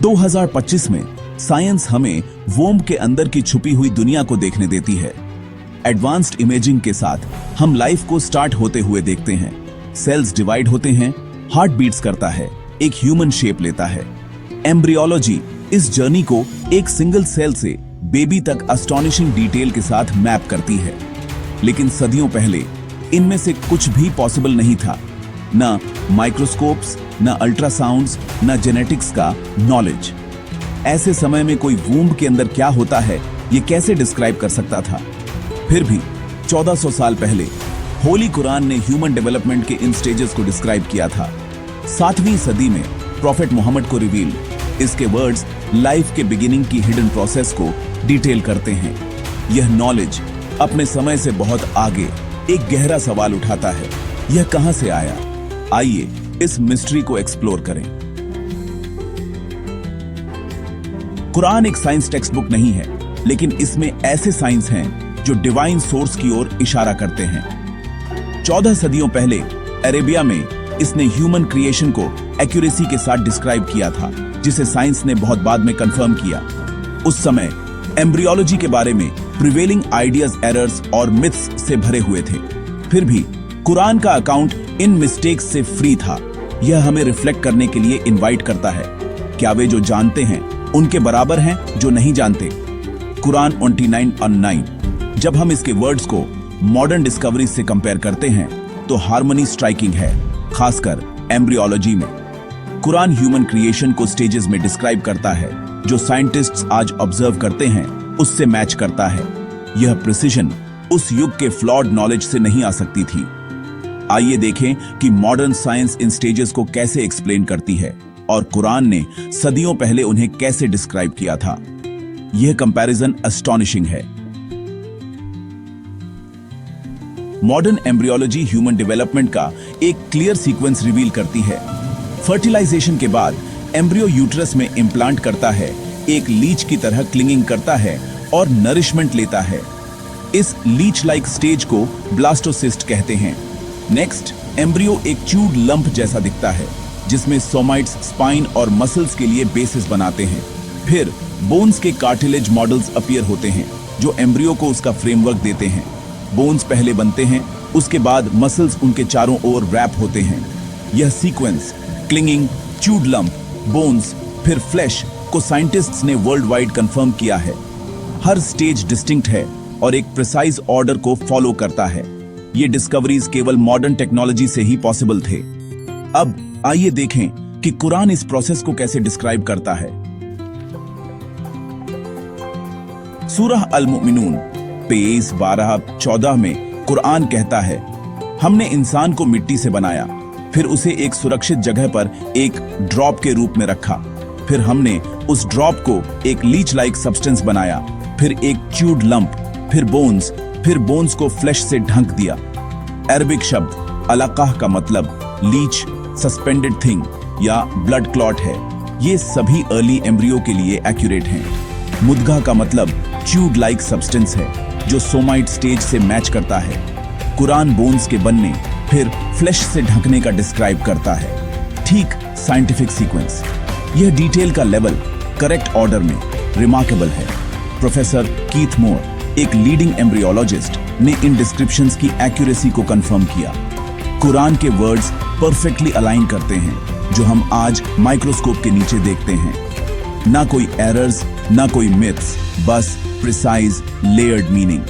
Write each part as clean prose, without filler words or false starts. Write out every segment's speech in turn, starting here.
2025 में साइंस हमें वोम के अंदर की छुपी हुई दुनिया को देखने देती है। एडवांस्ड इमेजिंग के साथ हम लाइफ को स्टार्ट होते हुए देखते हैं। सेल्स डिवाइड होते हैं, हार्ट बीट्स करता है, एक ह्यूमन शेप लेता है। एम्ब्रियोलॉजी इस जर्नी को एक सिंगल सेल से बेबी तक अस्टॉनिशिंग डिटेल के साथ मैप करती है। लेकिन सदियों पहले इनमें से कुछ भी पॉसिबल नहीं था। न माइक्रोस्कोप्स, न अल्ट्रासाउंड्स, न जेनेटिक्स का नॉलेज। ऐसे समय में कोई वूम्ब के अंदर क्या होता है ये कैसे डिस्क्राइब कर सकता था? फिर भी 1400 साल पहले होली कुरान ने ह्यूमन डेवलपमेंट के इन स्टेजेस को डिस्क्राइब किया था। 7वीं सदी में प्रॉफेट मोहम्मद को रिवील इसके वर्ड्स लाइफ के बिगिनिंग की हिडन प्रोसेस को डिटेल करते हैं। यह नॉलेज अपने समय से बहुत आगे एक गहरा सवाल उठाता है, यह कहां से आया? आइए इस मिस्ट्री को एक्सप्लोर करें। कुरान एक साइंस टेक्स्ट बुक नहीं है, लेकिन इसमें ऐसे साइंस हैं जो डिवाइन सोर्स की ओर इशारा करते हैं। 14 सदियों पहले अरेबिया में इसने ह्यूमन क्रिएशन को एक्यूरेसी के साथ डिस्क्राइब किया था, जिसे साइंस ने बहुत बाद में कंफर्म किया। उस समय एम्ब्रियोलॉजी के बारे में प्रिवेलिंग आइडियाज, एरर्स और मिथ्स से भरे हुए थे। फिर भी कुरान का अकाउंट इन मिस्टेक्स से फ्री था। यह हमें रिफ्लेक्ट करने के लिए इनवाइट करता है। क्या वे जो जानते हैं उनके बराबर हैं जो नहीं जानते? कुरान 29:9। जब हम इसके वर्ड्स को मॉडर्न डिस्कवरीज से कंपेयर करते हैं तो हार्मनी स्ट्राइकिंग है, खासकर एम्ब्रियोलॉजी में। कुरान ह्यूमन क्रिएशन को स्टेजेस में डिस्क्राइब करता है जो साइंटिस्ट्स आज ऑब्जर्व करते हैं उससे मैच करता है। यह प्रिसिजन उस युग के फ्लॉड नॉलेज से नहीं आ सकती थी। आइए देखें कि मॉडर्न साइंस इन स्टेजेस को कैसे एक्सप्लेन करती है और कुरान ने सदियों पहले उन्हें कैसे डिस्क्राइब किया था। यह कंपैरिजन एस्टॉनिशिंग है। मॉडर्न एम्ब्रियोलॉजी ह्यूमन डेवलपमेंट का एक क्लियर सीक्वेंस रिवील करती है। फर्टिलाइजेशन के बाद एम्ब्रियो यूट्रस में इम्प्लांट करता है, एक लीच की तरह क्लिंगिंग करता है और नरिशमेंट लेता है। इस लीच लाइक स्टेज को ब्लास्टोसिस्ट कहते हैं। नेक्स्ट, एम्ब्रियो एक च्यूड लंप जैसा दिखता है जिसमें सोमाइट्स स्पाइन और मसल्स के लिए बेसिस बनाते हैं। फिर बोन्स के कार्टिलेज मॉडल्स अपीयर होते हैं जो एम्ब्रियो को उसका फ्रेमवर्क देते हैं। बोन्स पहले बनते हैं, उसके बाद मसल्स उनके चारों ओर रैप होते हैं। यह sequence clinging, chewed lump, bones, फिर फ्लैश को साइंटिस्ट्स ने वर्ल्ड वाइड कंफर्म किया है। हर स्टेज डिस्टिंक्ट है और एक प्रिसाइज ऑर्डर को फॉलो करता है। ये डिस्कवरीज केवल मॉडर्न टेक्नोलॉजी से ही पॉसिबल थे। अब आइए देखें कि कुरान इस प्रोसेस को कैसे डिस्क्राइब करता है। सूरह अल-मुमिनून पेज 12-14 में कुरान कहता है, हमने इंसान को मिट्टी से बनाया, फिर उसे एक सुरक्षित जगह पर एक ड्रॉप के रूप में रखा। फिर हमने उस ड्रॉप को एक लीच लाइक सब्सटेंस बनाया, फिर एक च्यूड लंप, फिर बोन्स को फ्लैश से ढक दिया। अरबिक शब्द अलकाह का मतलब लीच, सस्पेंडेड थिंग या ब्लड क्लॉट है। ये सभी अर्ली एम्ब्रियो के लिए एक्यूरेट हैं। मुद्गा का मतलब च्यूड लाइक सब्सटेंस है जो सोमाइट स्टेज से मैच करता है। कुरान बोन्स के बनने फिर फ्लैश से ढकने का डिस्क्राइब करता है। ठीक साइंटिफिक सीक्वेंस। यह डिटेल का लेवल करेक्ट ऑर्डर में रिमार्केबल है। प्रोफेसर कीथ मोर, एक लीडिंग एम्ब्रियोलॉजिस्ट, ने इन डिस्क्रिप्शंस की एक्यूरेसी को कंफर्म किया। कुरान के वर्ड्स परफेक्टली अलाइन करते हैं जो हम आज माइक्रोस्कोप के नीचे देखते हैं। ना कोई एरर्स, ना कोई मिथ्स, बस प्रिसाइज लेयर्ड मीनिंग।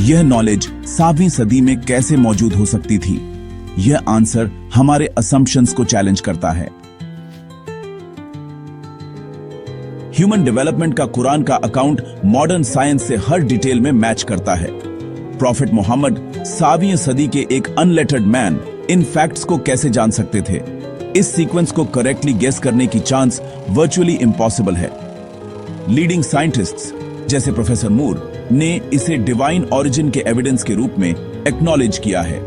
यह नॉलेज 7वीं सदी में कैसे मौजूद हो सकती थी? यह आंसर हमारे असम्पशंस को चैलेंज करता है। ह्यूमन डेवलपमेंट का कुरान का अकाउंट मॉडर्न साइंस से हर डिटेल में मैच करता है। प्रॉफेट मोहम्मद 7वीं सदी के एक अनलेटर्ड मैन इन फैक्ट्स को कैसे जान सकते थे? इस सीक्वेंस को करेक्टली गेस करने की चांस वर्चुअली इम्पॉसिबल है। लीडिंग साइंटिस्ट्स जैसे प्रोफेसर मूर ने इसे डिवाइन ओरिजिन के एविडेंस के रूप में एक्नॉलेज किया है।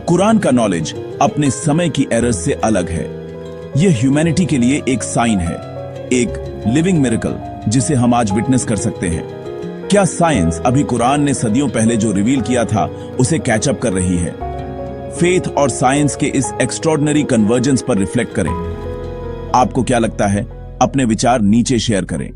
कुरान का नॉलेज अपने समय की एरर्स से अलग है। यह ह्यूमैनिटी के लिए एक साइन है, एक लिविंग मिरेकल जिसे हम आज विटनेस कर सकते हैं। क्या साइंस अभी कुरान ने सदियों पहले जो रिवील किया था उसे कैचअप कर रही है? फेथ और साइंस के इस एक्स्ट्रॉर्डिनरी कन्वर्जेंस पर रिफ्लेक्ट करें। आपको क्या लगता है? अपने विचार नीचे शेयर करें।